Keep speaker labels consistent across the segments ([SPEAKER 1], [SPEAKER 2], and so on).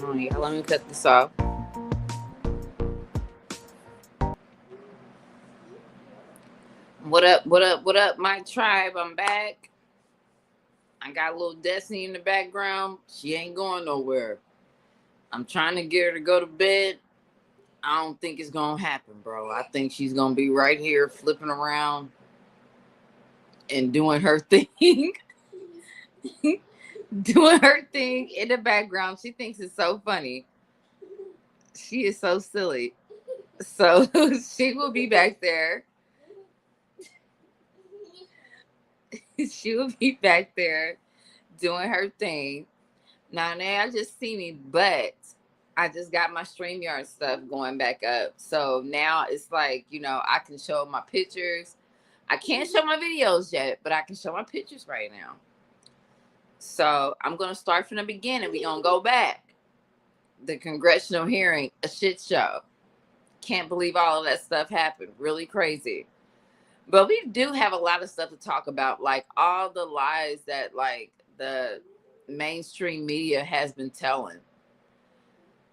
[SPEAKER 1] Oh, yeah, let me cut this off. What up? What up? What up, my tribe? I'm back. I got a little Destiny in the background. She ain't going nowhere. I'm trying to get her to go to bed. I don't think it's gonna happen, bro. I think she's gonna be right here flipping around and doing her thing. Doing her thing in the background. She thinks it's so funny. She is so silly. So she will be back there. She will be back there doing her thing. Now I just see me, but I just got my StreamYard stuff going back up. So now it's like, I can show my pictures. I can't show my videos yet, but I can show my pictures right now. So I'm going to start from the beginning. We're going to go back. The congressional hearing, a shit show. Can't believe all of that stuff happened. Really crazy. But we do have a lot of stuff to talk about, like all the lies that like the mainstream media has been telling.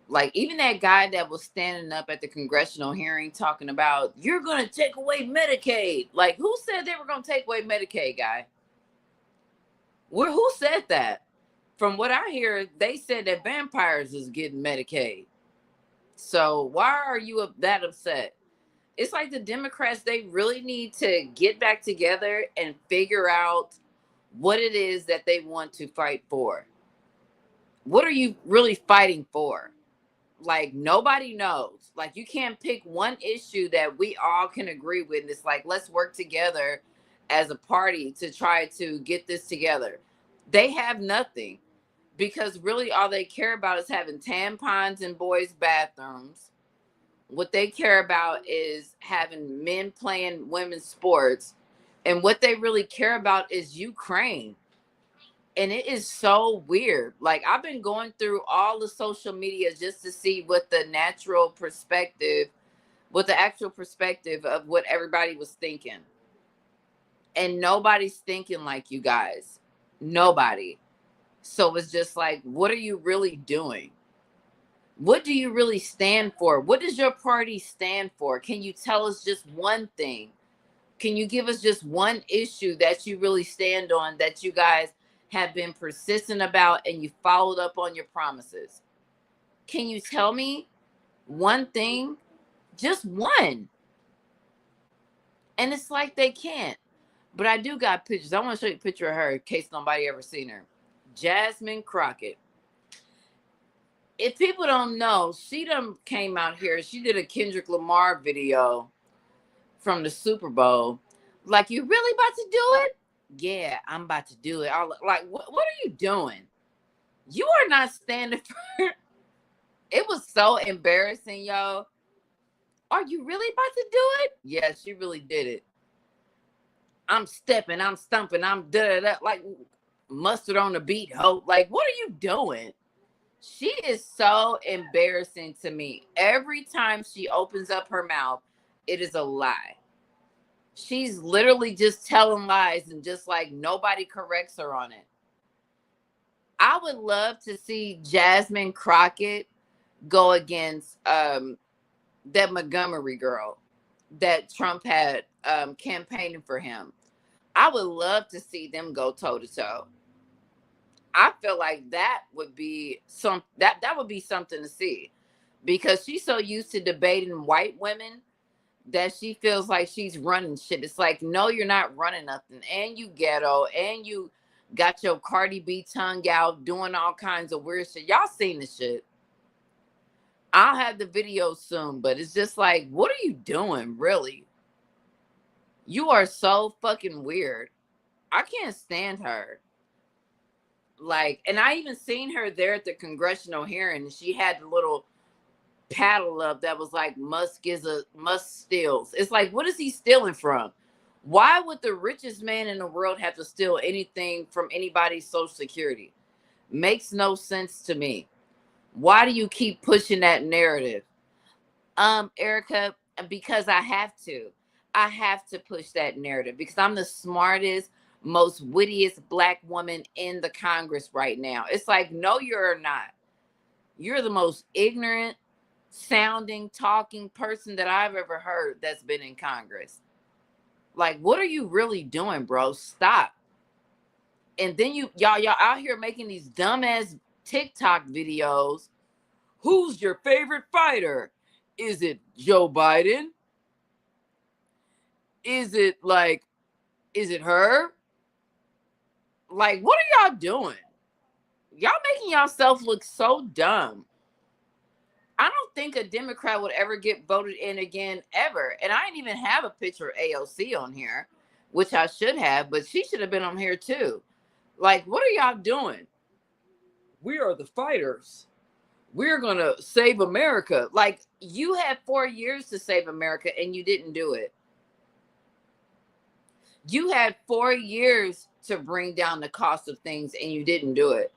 [SPEAKER 1] Like even that guy that was standing up at the congressional hearing talking about, you're going to take away Medicaid. Like who said they were going to take away Medicaid, guy? Who said that? From what I hear, they said that vampires is getting Medicaid. So why are you that upset? It's like the Democrats, they really need to get back together and figure out what it is that they want to fight for. What are you really fighting for? Like nobody knows. Like you can't pick one issue that we all can agree with. It's like, let's work together as a party to try to get this together. They have nothing because really all they care about is having tampons in boys' bathrooms. What they care about is having men playing women's sports. And what they really care about is Ukraine. And it is so weird. Like I've been going through all the social media just to see what the actual perspective of what everybody was thinking. And nobody's thinking like you guys. Nobody. So it's just like, what are you really doing? What do you really stand for? What does your party stand for? Can you tell us just one thing? Can you give us just one issue that you really stand on, that you guys have been persistent about and you followed up on your promises? Can you tell me one thing? Just one. And it's like they can't. But I do got pictures. I want to show you a picture of her in case nobody ever seen her. Jasmine Crockett. If people don't know, she done came out here. She did a Kendrick Lamar video from the Super Bowl. Like, you really about to do it? Yeah, I'm about to do it. Like, what are you doing? You are not standing for. It was so embarrassing, yo. Are you really about to do it? Yeah, she really did it. I'm stepping, I'm stumping, I'm da-da-da. Like, mustard on the beat, ho. Like, what are you doing? She is so embarrassing to me. Every time she opens up her mouth, it is a lie. She's literally just telling lies and just like nobody corrects her on it. I would love to see Jasmine Crockett go against that Montgomery girl that Trump had campaigning for him. I would love to see them go toe to toe. I feel like that would be that would be something to see, because she's so used to debating white women that she feels like she's running shit. It's like, no, you're not running nothing. And you ghetto, and you got your Cardi B tongue out doing all kinds of weird shit. Y'all seen the shit. I'll have the video soon, but it's just like, what are you doing, really? You are so fucking weird. I can't stand her. Like, and I even seen her there at the congressional hearing. She had the little paddle up that was like, Musk steals. It's like, what is he stealing from? Why would the richest man in the world have to steal anything from anybody's social security? Makes no sense to me. Why do you keep pushing that narrative? Erica, because I have to push that narrative because I'm the smartest, most wittiest black woman in the Congress right now. It's like, no, you're not. You're the most ignorant sounding, talking person that I've ever heard that's been in Congress. Like, what are you really doing, bro? Stop. And then y'all out here making these dumbass TikTok videos. Who's your favorite fighter? Is it Joe Biden? Is it her? Like, what are y'all doing? Y'all making yourself look so dumb. I don't think a Democrat would ever get voted in again, ever. And I didn't even have a picture of AOC on here, which I should have, but she should have been on here too. Like, what are y'all doing? We are the fighters. We're going to save America. Like, you had 4 years to save America and you didn't do it. You had 4 years to bring down the cost of things and you didn't do it.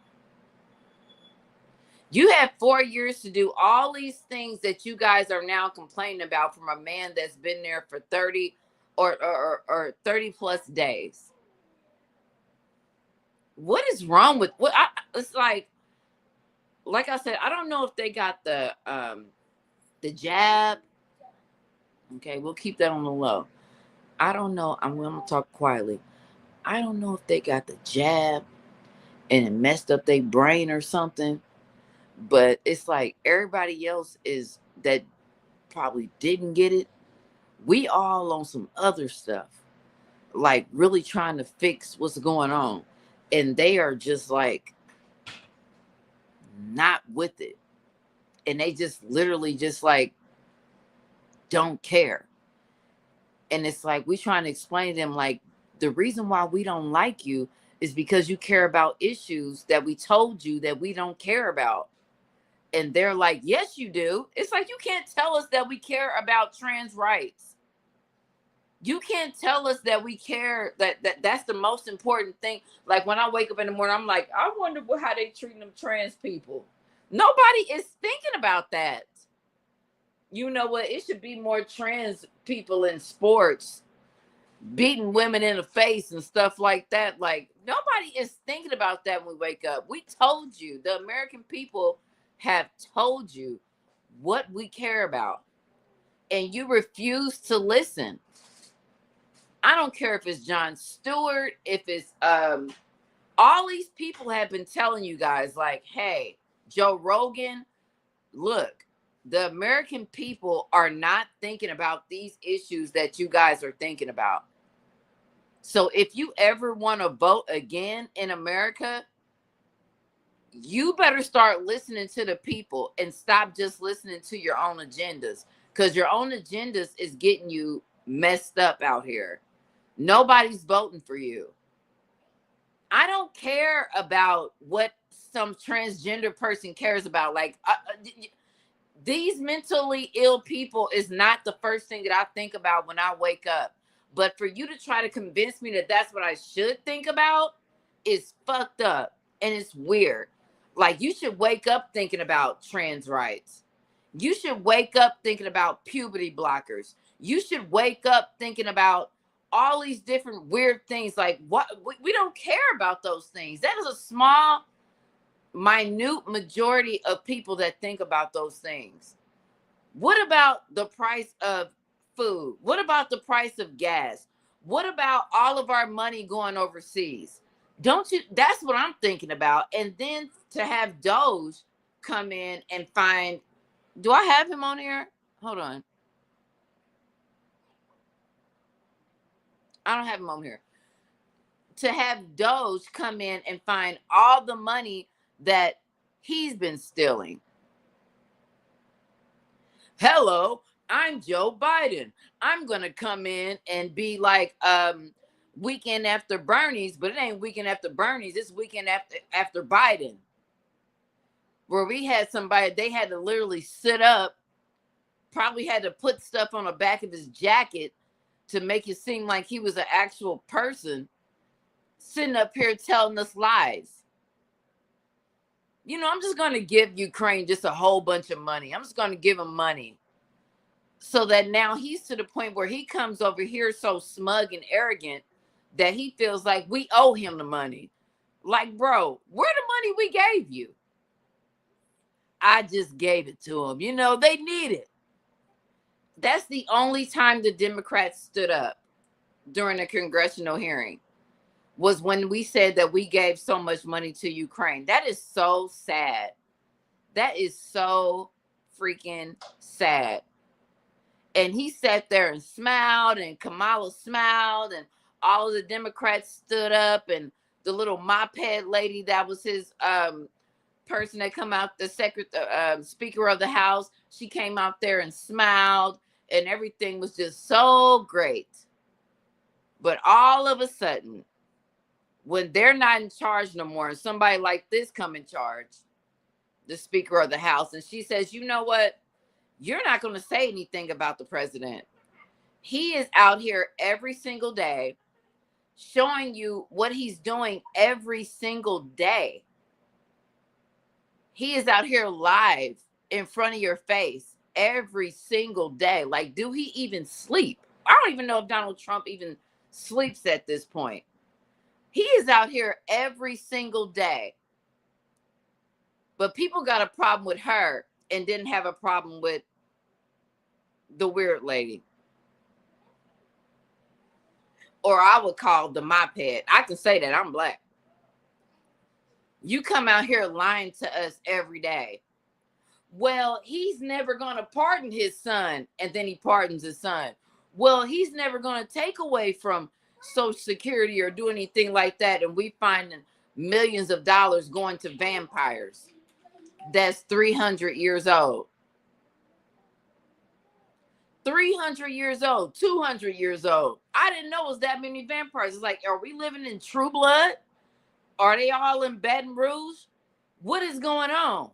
[SPEAKER 1] You had 4 years to do all these things that you guys are now complaining about from a man that's been there for 30 or 30 plus days. What is wrong with what? It's like I said, I don't know if they got the jab. Okay, we'll keep that on the low. I don't know. I'm going to talk quietly. I don't know if they got the jab and it messed up their brain or something. But it's like everybody else is that probably didn't get it. We all on some other stuff, like really trying to fix what's going on. And they are just like not with it. And they just literally just like don't care. And it's like we trying to explain to them like the reason why we don't like you is because you care about issues that we told you that we don't care about. And they're like, yes, you do. It's like, you can't tell us that we care about trans rights. You can't tell us that we care, that's the most important thing. Like when I wake up in the morning, I'm like, I wonder how they treating them trans people. Nobody is thinking about that. You know what? It should be more trans people in sports beating women in the face and stuff like that. Like nobody is thinking about that when we wake up. We told you, the American people have told you what we care about, and you refuse to listen. I don't care if it's Jon Stewart, if it's all these people have been telling you guys like, hey, Joe Rogan, look, the American people are not thinking about these issues that you guys are thinking about. So if you ever want to vote again in America, you better start listening to the people and stop just listening to your own agendas, because your own agendas is getting you messed up out here. Nobody's voting for you. I don't care about what some transgender person cares about. Like these mentally ill people is not the first thing that I think about when I wake up. But for you to try to convince me that that's what I should think about is fucked up and it's weird. Like, you should wake up thinking about trans rights. You should wake up thinking about puberty blockers. You should wake up thinking about all these different weird things. Like, what? We don't care about those things. That is a small, minute majority of people that think about those things. What about the price of food? What about the price of gas? What about all of our money going overseas? Don't you? That's what I'm thinking about. And then to have Doge come in and find, do I have him on here? Hold on. I don't have him on here. To have Doge come in and find all the money that he's been stealing. Hello, I'm Joe Biden. I'm going to come in and be like, Weekend After Bernie's, but it ain't Weekend After Bernie's. It's Weekend after Biden. Where we had somebody, they had to literally sit up, probably had to put stuff on the back of his jacket to make it seem like he was an actual person sitting up here telling us lies. You know, I'm just going to give Ukraine just a whole bunch of money. I'm just going to give him money. So that now he's to the point where he comes over here so smug and arrogant that he feels like we owe him the money. Like, bro, where the money we gave you? I just gave it to them. You know, they need it. That's the only time the Democrats stood up during a congressional hearing, was when we said that we gave so much money to Ukraine. That is so sad. That is so freaking sad. And he sat there and smiled, and Kamala smiled, and all of the Democrats stood up, and the little moped lady that was his person that come out, the Speaker of the House, she came out there and smiled, and everything was just so great. But all of a sudden, when they're not in charge no more, and somebody like this come in charge, the Speaker of the House, and she says, you know what? You're not going to say anything about the president. He is out here every single day showing you what he's doing every single day. He is out here live in front of your face every single day. Like, do he even sleep? I don't even know if Donald Trump even sleeps at this point. He is out here every single day. But people got a problem with her and didn't have a problem with the weird lady. Or I would call the moped. I can say that I'm black. You come out here lying to us every day. Well, he's never going to pardon his son, and then he pardons his son. Well, he's never going to take away from Social Security or do anything like that, and we find millions of dollars going to vampires. That's 300 years old. 300 years old, 200 years old. I didn't know it was that many vampires. It's like, are we living in True Blood? Are they all in Baton Rouge? What is going on?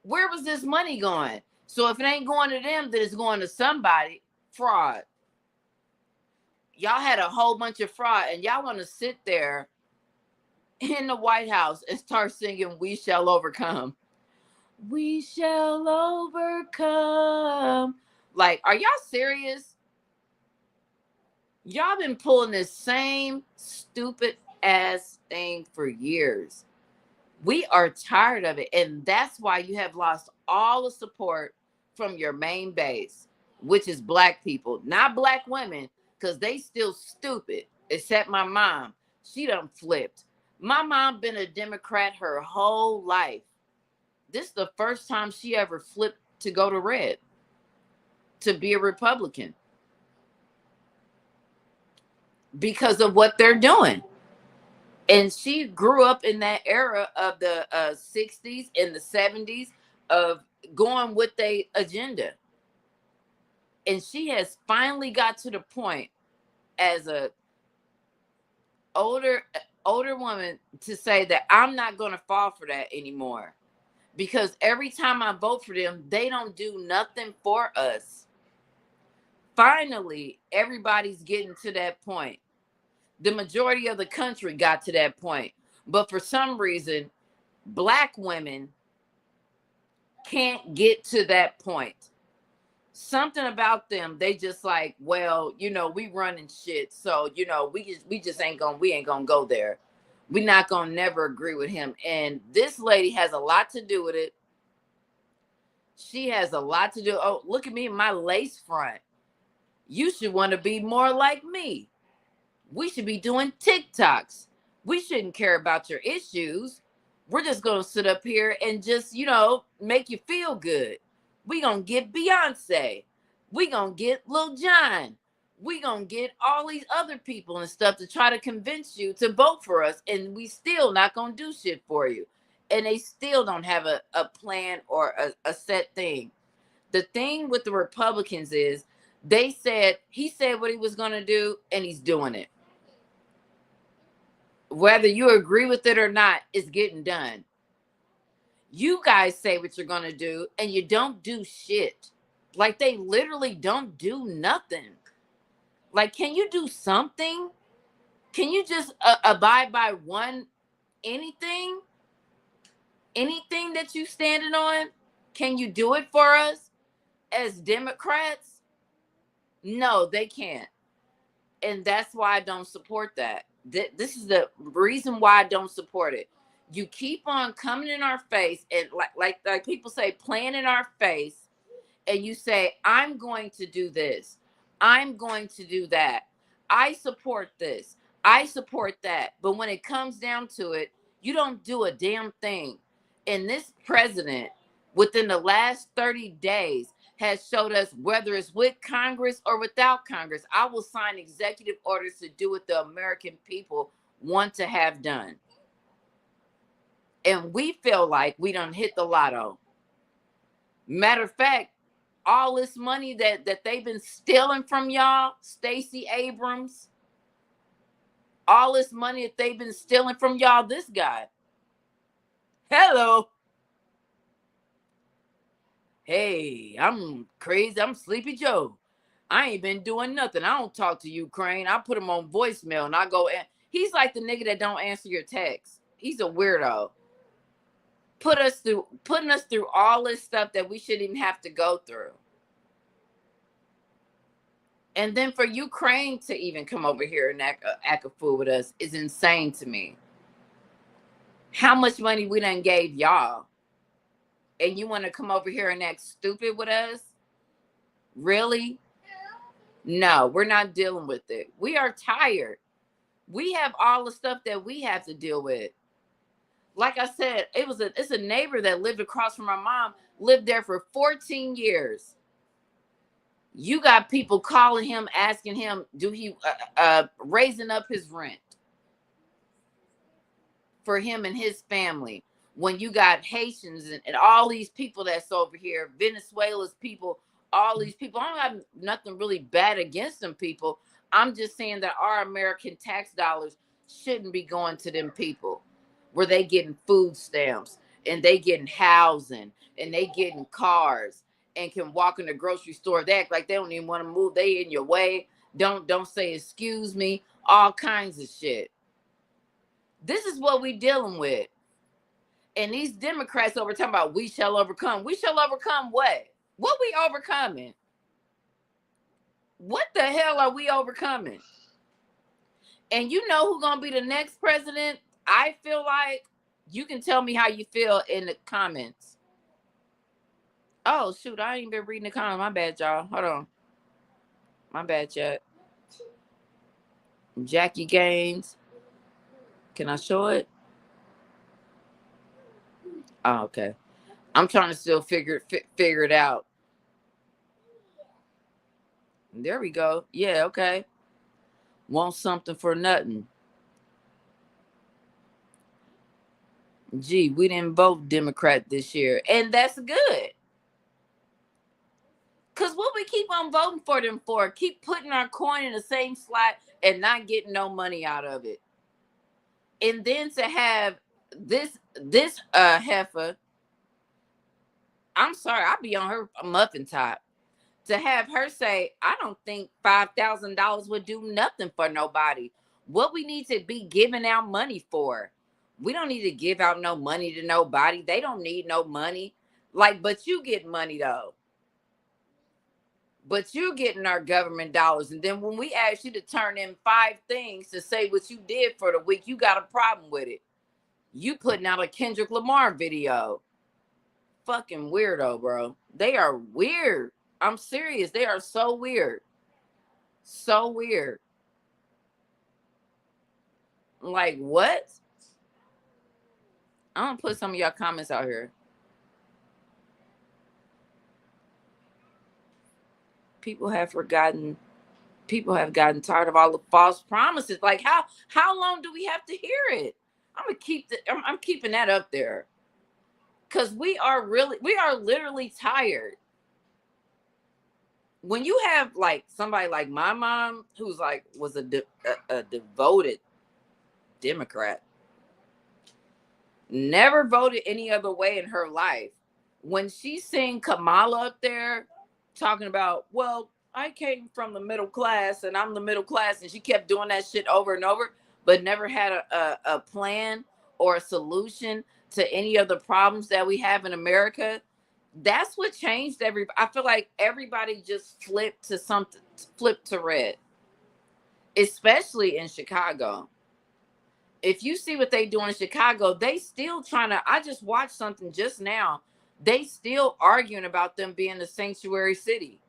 [SPEAKER 1] Where was this money going? So if it ain't going to them, then it's going to somebody. Fraud. Y'all had a whole bunch of fraud, and y'all want to sit there in the White House and start singing "We Shall Overcome." We shall overcome. Like, are y'all serious? Y'all been pulling this same stupid ass thing for years. We are tired of it. And that's why you have lost all the support from your main base, which is black people, not black women, because they still stupid, except my mom. She done flipped. My mom been a Democrat her whole life. This is the first time she ever flipped to go to red, to be a Republican, because of what they're doing. And she grew up in that era of the 60s and the 70s of going with their agenda. And she has finally got to the point as a older woman to say that I'm not going to fall for that anymore. Because every time I vote for them, they don't do nothing for us. Finally, everybody's getting to that point. The majority of the country got to that point. But for some reason, black women can't get to that point. Something about them, they just like, well, you know, we running shit. So, you know, we ain't gonna go there. We're not gonna never agree with him. And this lady has a lot to do with it. She has a lot to do. Oh, look at me in my lace front. You should want to be more like me. We should be doing TikToks. We shouldn't care about your issues. We're just going to sit up here and just, you know, make you feel good. We going to get Beyonce. We going to get Lil Jon. We going to get all these other people and stuff to try to convince you to vote for us. And we still not going to do shit for you. And they still don't have a plan or a set thing. The thing with the Republicans is he said what he was going to do, and he's doing it. Whether you agree with it or not, it's getting done. You guys say what you're going to do, and you don't do shit. Like, they literally don't do nothing. Like, can you do something? Can you just abide by anything? Anything that you standing on? Can you do it for us as Democrats? No, they can't. And that's why I don't support that. This is the reason why I don't support it. You keep on coming in our face and like people say, playing in our face, and you say, I'm going to do this. I'm going to do that. I support this. I support that. But when it comes down to it, you don't do a damn thing. And this president, within the last 30 days, has showed us, whether it's with Congress or without Congress, I will sign executive orders to do what the American people want to have done. And we feel like we done hit the lotto. Matter of fact, all this money that they've been stealing from y'all, Stacey Abrams, all this money that they've been stealing from y'all, this guy. Hello. Hey, I'm crazy. I'm Sleepy Joe. I ain't been doing nothing. I don't talk to Ukraine. I put him on voicemail and I go, and he's like the nigga that don't answer your texts. He's a weirdo. Putting us through all this stuff that we shouldn't even have to go through. And then for Ukraine to even come over here and act a fool with us is insane to me. How much money we done gave y'all, and you want to come over here and act stupid with us? Really? No, we're not dealing with it. We are tired. We have all the stuff that we have to deal with. Like I said, it's a neighbor that lived across from my mom, lived there for 14 years. You got people calling him, asking him, do he raising up his rent for him and his family. When you got Haitians and all these people that's over here, Venezuela's people, all these people, I don't have nothing really bad against them people. I'm just saying that our American tax dollars shouldn't be going to them people, where they getting food stamps and they getting housing and they getting cars and can walk in the grocery store. They act like they don't even want to move. They in your way. Don't say excuse me. All kinds of shit. This is what we dealing with. And these Democrats over talking about we shall overcome. We shall overcome what? What we overcoming? What the hell are we overcoming? And you know who's gonna be the next president? I feel like you can tell me how you feel in the comments. Oh shoot, I ain't been reading the comments. My bad, y'all. Hold on. My bad, chat. Jackie Gaines. Can I show it? Oh, okay. I'm trying to still figure it out. There we go. Yeah, okay. Want something for nothing. Gee, we didn't vote Democrat this year. And that's good. Because what we keep on voting for them for? Keep putting our coin in the same slot and not getting no money out of it. And then to have this heifer, I'm sorry, I'll be on her muffin top. To have her say, I don't think $5,000 would do nothing for nobody. What we need to be giving out money for? We don't need to give out no money to nobody. They don't need no money. Like, but you get money though. But you're getting our government dollars. And then when we ask you to turn in 5 things to say what you did for the week, you got a problem with it. You putting out a Kendrick Lamar video. Fucking weirdo, bro. They are weird. I'm serious. They are so weird. So weird. Like, what? I'm going to put some of y'all comments out here. People have gotten tired of all the false promises. Like, how long do we have to hear it? I'm keeping that up there. Because we are literally tired. When you have like somebody like my mom, who's like was a devoted Democrat, never voted any other way in her life. When she's seeing Kamala up there talking about, well, I came from the middle class and I'm the middle class, and she kept doing that shit over and over, but never had a plan or a solution to any of the problems that we have in America. That's what changed I feel like everybody just flipped to red, especially in Chicago. If you see what they do in Chicago, they still trying to, I just watched something just now. They still arguing about them being a sanctuary city.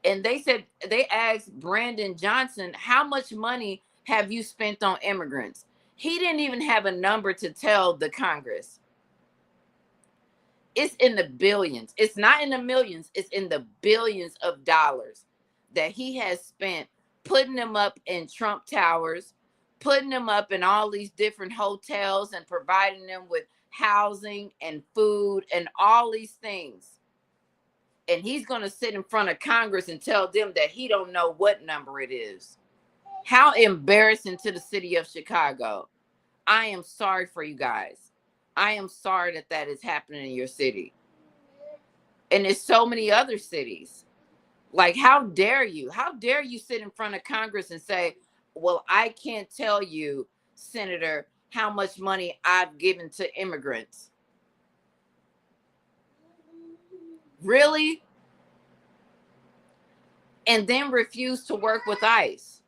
[SPEAKER 1] And they said, they asked Brandon Johnson, how much money have you spent on immigrants? He didn't even have a number to tell the Congress. It's in the billions. It's not in the millions. It's in the billions of dollars that he has spent putting them up in Trump Towers, putting them up in all these different hotels and providing them with housing and food and all these things. And he's going to sit in front of Congress and tell them that he don't know what number it is. How embarrassing to the city of Chicago. I am sorry for you guys. I am sorry that that is happening in your city. And there's so many other cities. Like, how dare you? How dare you sit in front of Congress and say, well, I can't tell you, Senator, how much money I've given to immigrants. Really? And then refuse to work with ICE.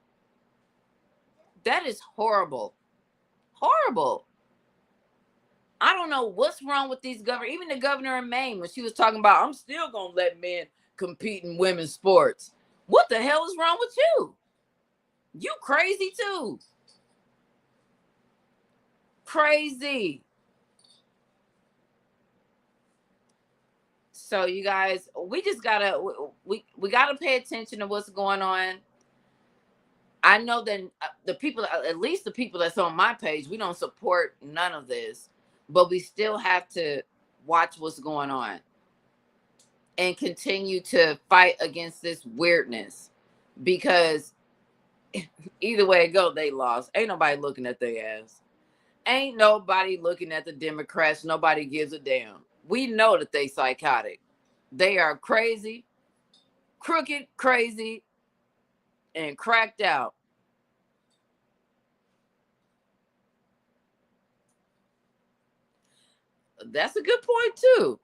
[SPEAKER 1] That is horrible. Horrible. I don't know what's wrong with these governors. Even the governor of Maine, when she was talking about, I'm still going to let men compete in women's sports. What the hell is wrong with you? You crazy too. Crazy. So you guys, we just gotta, we gotta pay attention to what's going on. I know that the people, at least the people that's on my page, we don't support none of this, but we still have to watch what's going on and continue to fight against this weirdness, because either way it go, they lost. Ain't nobody looking at their ass. Ain't nobody looking at the Democrats. Nobody gives a damn. We know that they psychotic. They are crazy, crooked, crazy, and cracked out. That's a good point too.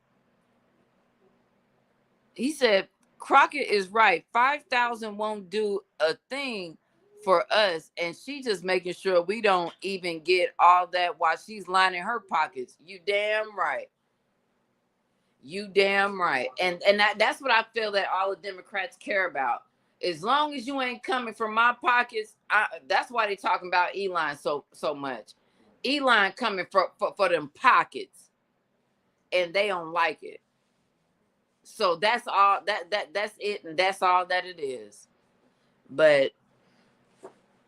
[SPEAKER 1] He said Crockett is right. 5,000 won't do a thing for us, and she just making sure we don't even get all that while she's lining her pockets. You damn right. You damn right. And that's what I feel that all the Democrats care about. As long as you ain't coming from my pockets, that's why they talking about Elon so much. Elon coming for them pockets, and they don't like it. So that's all that's it, and that's all that it is. But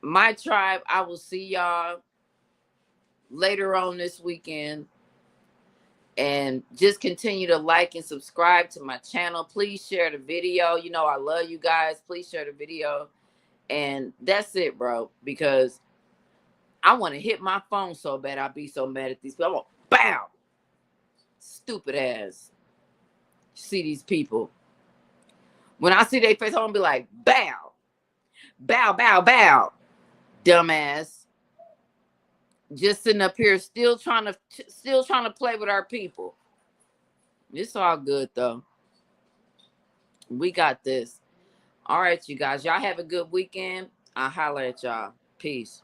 [SPEAKER 1] my tribe, I will see y'all later on this weekend. And just continue to like and subscribe to my channel. Please share the video. You know I love you guys. Please share the video. And that's it, bro. Because I want to hit my phone so bad. I'll be so mad at these people. I want bow. Stupid ass. See these people. When I see their face, I'm gonna be like, bow. Bow, bow, bow. Dumbass. Just sitting up here still trying to play with our people. It's all good though. We got this. All right, you guys. Y'all have a good weekend. I'll holler at y'all. Peace.